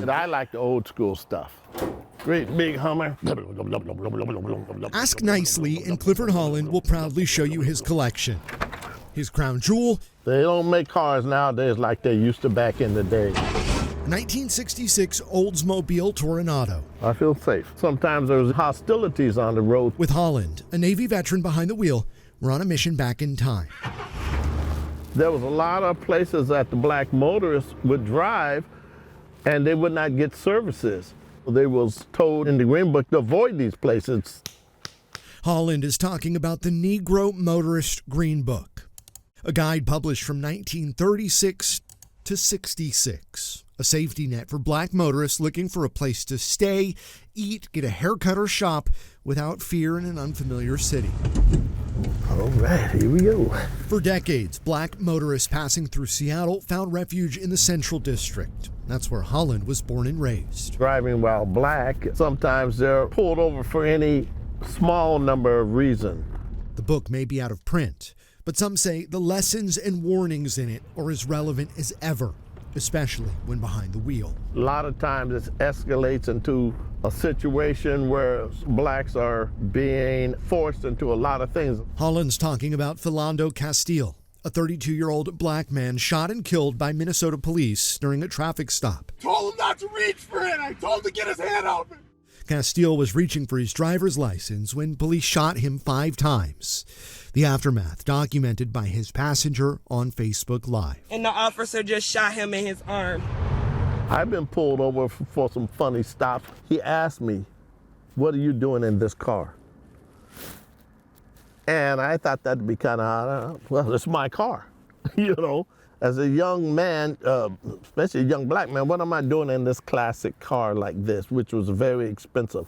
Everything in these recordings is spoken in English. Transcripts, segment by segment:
And I like the old school stuff. Great big Hummer. Ask nicely, and Clifford Holland will proudly show you his collection. His crown jewel. They don't make cars nowadays like they used to back in the day. 1966 Oldsmobile Toronado. I feel safe. Sometimes there's hostilities on the road. With Holland, a Navy veteran behind the wheel, we're on a mission back in time. There was a lot of places that the black motorists would drive and they would not get services. They was told in the Green Book to avoid these places. Holland is talking about the Negro Motorist Green Book, a guide published from 1936 to 66. A safety net for black motorists looking for a place to stay, eat, get a haircut, or shop without fear in an unfamiliar city. All right, here we go. For decades, black motorists passing through Seattle found refuge in the Central District. That's where Holland was born and raised. Driving while black, sometimes they're pulled over for any small number of reasons. The book may be out of print, but some say the lessons and warnings in it are as relevant as ever, especially when behind the wheel. A lot of times it escalates into a situation where blacks are being forced into a lot of things. Holland's talking about Philando Castile, a 32-year-old black man shot and killed by Minnesota police during a traffic stop. Told him not to reach for it. I told him to get his hand out. Castile was reaching for his driver's license when police shot him 5 times. The aftermath documented by his passenger on Facebook Live. And the officer just shot him in his arm. I've been pulled over for some funny stops. He asked me, "What are you doing in this car?" And I thought that'd be kind of, well, it's my car. You know, as a young man, especially a young black man, what am I doing in this classic car like this, which was very expensive?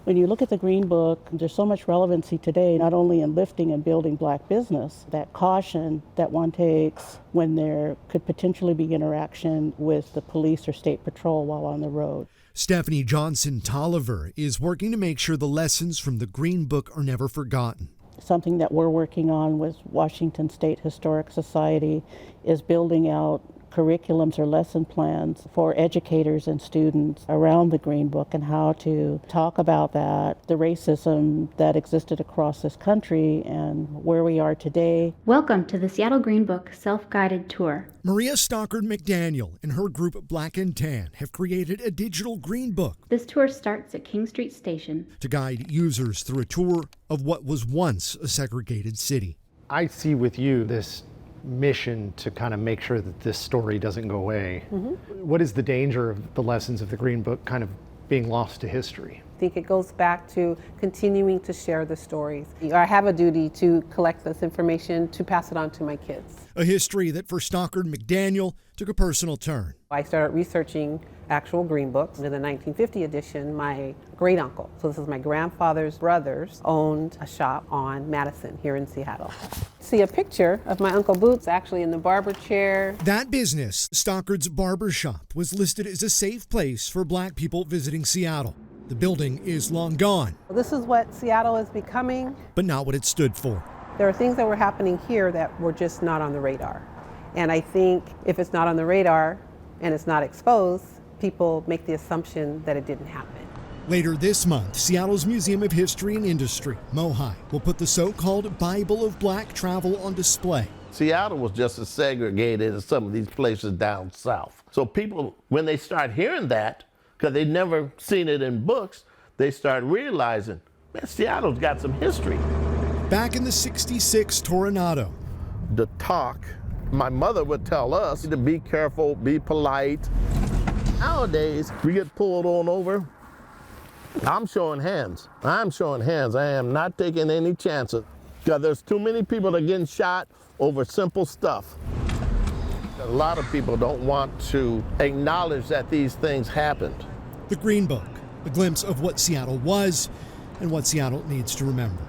When you look at the Green Book, there's so much relevancy today, not only in lifting and building black business, that caution that one takes when there could potentially be interaction with the police or state patrol while on the road. Stephanie Johnson Tolliver is working to make sure the lessons from the Green Book are never forgotten. Something that we're working on with Washington State Historic Society is building out curriculums or lesson plans for educators and students around the Green Book and how to talk about that, the racism that existed across this country and where we are today. Welcome to the Seattle Green Book Self-Guided Tour. Maria Stockard McDaniel and her group Black and Tan have created a digital Green Book. This tour starts at King Street Station to guide users through a tour of what was once a segregated city. I see with you this mission to kind of make sure that this story doesn't go away. What is the danger of the lessons of the Green Book kind of being lost to history? I think it goes back to continuing to share the stories. I have a duty to collect this information to pass it on to my kids. A history that for Stockard McDaniel took a personal turn. I started researching actual Green Books. In the 1950 edition, my great uncle, so this is my grandfather's brothers, owned a shop on Madison here in Seattle. See a picture of my Uncle Boots actually in the barber chair. That business, Stockard's Barber Shop, was listed as a safe place for black people visiting Seattle. The building is long gone. This is what Seattle is becoming. But not what it stood for. There are things that were happening here that were just not on the radar. And I think if it's not on the radar and it's not exposed, people make the assumption that it didn't happen. Later this month, Seattle's Museum of History and Industry, MOHI, will put the so-called Bible of Black Travel on display. Seattle was just as segregated as some of these places down south. So people, when they start hearing that, because they'd never seen it in books, they start realizing, man, Seattle's got some history. Back in the 66 Toronado. The talk, my mother would tell us to be careful, be polite. Nowadays, we get pulled on over. I'm showing hands. I am not taking any chances because there's too many people that are getting shot over simple stuff. A lot of people don't want to acknowledge that these things happened. The Green Book, a glimpse of what Seattle was and what Seattle needs to remember.